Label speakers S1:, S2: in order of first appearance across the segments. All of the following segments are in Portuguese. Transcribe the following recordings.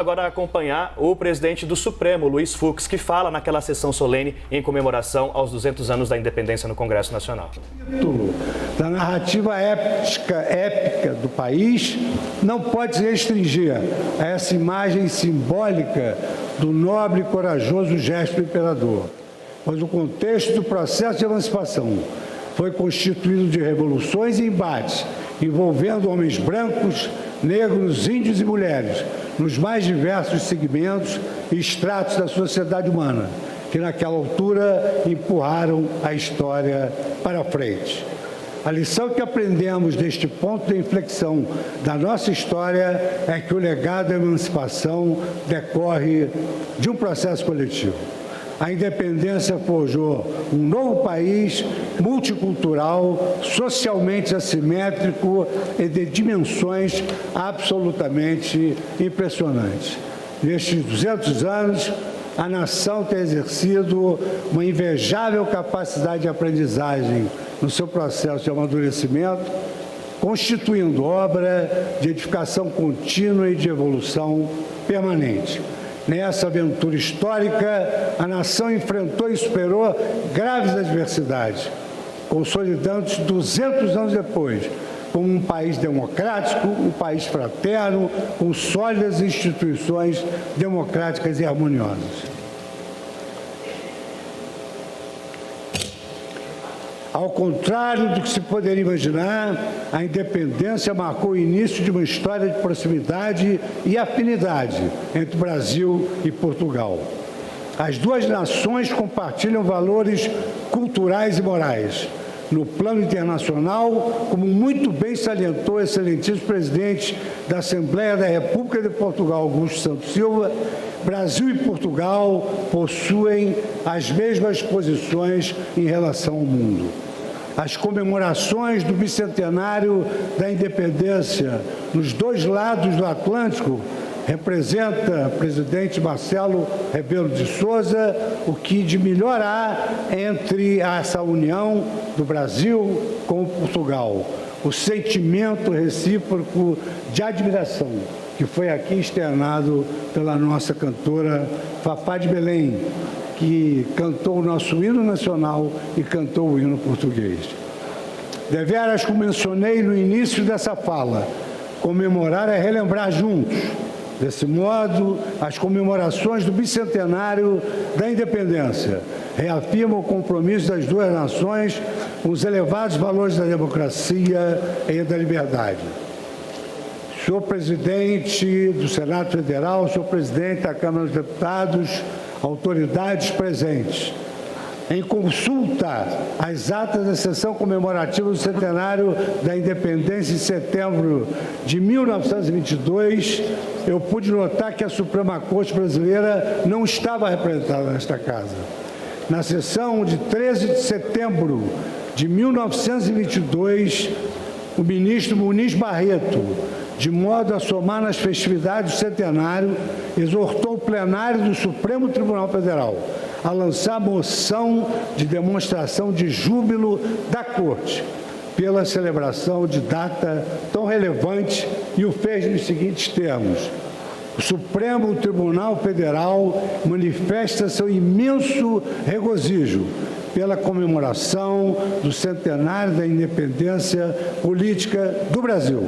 S1: Agora acompanhar o presidente do Supremo, Luiz Fux, que fala naquela sessão solene em comemoração aos 200 anos da independência no Congresso Nacional.
S2: Da narrativa épica do país não pode se restringir a essa imagem simbólica do nobre e corajoso gesto do imperador, pois o contexto do processo de emancipação foi constituído de revoluções e embates envolvendo homens brancos, negros, índios e mulheres, nos mais diversos segmentos e estratos da sociedade humana, que naquela altura empurraram a história para frente. A lição que aprendemos deste ponto de inflexão da nossa história é que o legado da emancipação decorre de um processo coletivo. A independência forjou um novo país multicultural, socialmente assimétrico e de dimensões absolutamente impressionantes. Nestes 200 anos, a nação tem exercido uma invejável capacidade de aprendizagem no seu processo de amadurecimento, constituindo obra de edificação contínua e de evolução permanente. Nessa aventura histórica, a nação enfrentou e superou graves adversidades, consolidando-se 200 anos depois como um país democrático, um país fraterno, com sólidas instituições democráticas e harmoniosas. Ao contrário do que se poderia imaginar, a independência marcou o início de uma história de proximidade e afinidade entre Brasil e Portugal. As duas nações compartilham valores culturais e morais. No plano internacional, como muito bem salientou o excelentíssimo presidente da Assembleia da República de Portugal, Augusto Santos Silva, Brasil e Portugal possuem as mesmas posições em relação ao mundo. As comemorações do bicentenário da independência nos dois lados do Atlântico representa, presidente Marcelo Rebelo de Sousa, o que de melhor há entre essa união do Brasil com Portugal. O sentimento recíproco de admiração que foi aqui externado pela nossa cantora Fafá de Belém, que cantou o nosso hino nacional e cantou o hino português. Deveras, como mencionei no início dessa fala, comemorar é relembrar juntos. Desse modo, as comemorações do bicentenário da independência reafirmam o compromisso das duas nações com os elevados valores da democracia e da liberdade. Senhor presidente do Senado Federal, senhor presidente da Câmara dos Deputados, autoridades presentes, em consulta às atas da sessão comemorativa do centenário da independência em setembro de 1922, eu pude notar que a Suprema Corte Brasileira não estava representada nesta casa. Na sessão de 13 de setembro de 1922, o ministro Muniz Barreto, de modo a somar nas festividades do centenário, exortou o plenário do Supremo Tribunal Federal a lançar moção de demonstração de júbilo da Corte pela celebração de data tão relevante e o fez nos seguintes termos: o Supremo Tribunal Federal manifesta seu imenso regozijo pela comemoração do centenário da independência política do Brasil.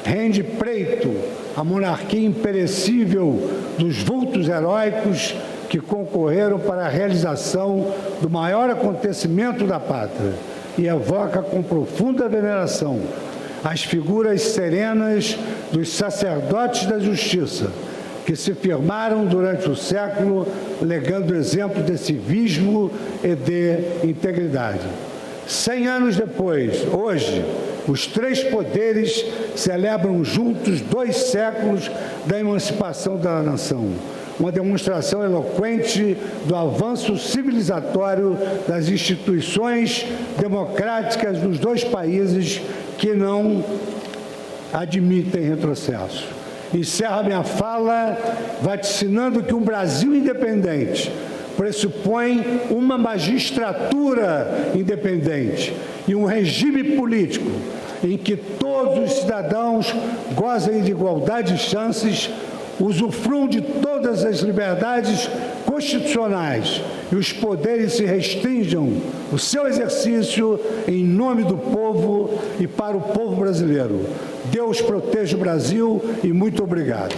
S2: Rende pleito à monarquia imperecível dos vultos heróicos que concorreram para a realização do maior acontecimento da pátria e evoca com profunda veneração as figuras serenas dos sacerdotes da justiça que se firmaram durante o século, legando exemplo de civismo e de integridade. 100 anos depois, hoje, os três poderes celebram juntos 2 séculos da emancipação da nação. Uma demonstração eloquente do avanço civilizatório das instituições democráticas dos dois países que não admitem retrocesso. Encerro minha fala vaticinando que um Brasil independente pressupõe uma magistratura independente e um regime político em que todos os cidadãos gozem de igualdade de chances, usufruam de todas as liberdades constitucionais e os poderes se restringam o seu exercício em nome do povo e para o povo brasileiro. Deus proteja o Brasil e muito obrigado.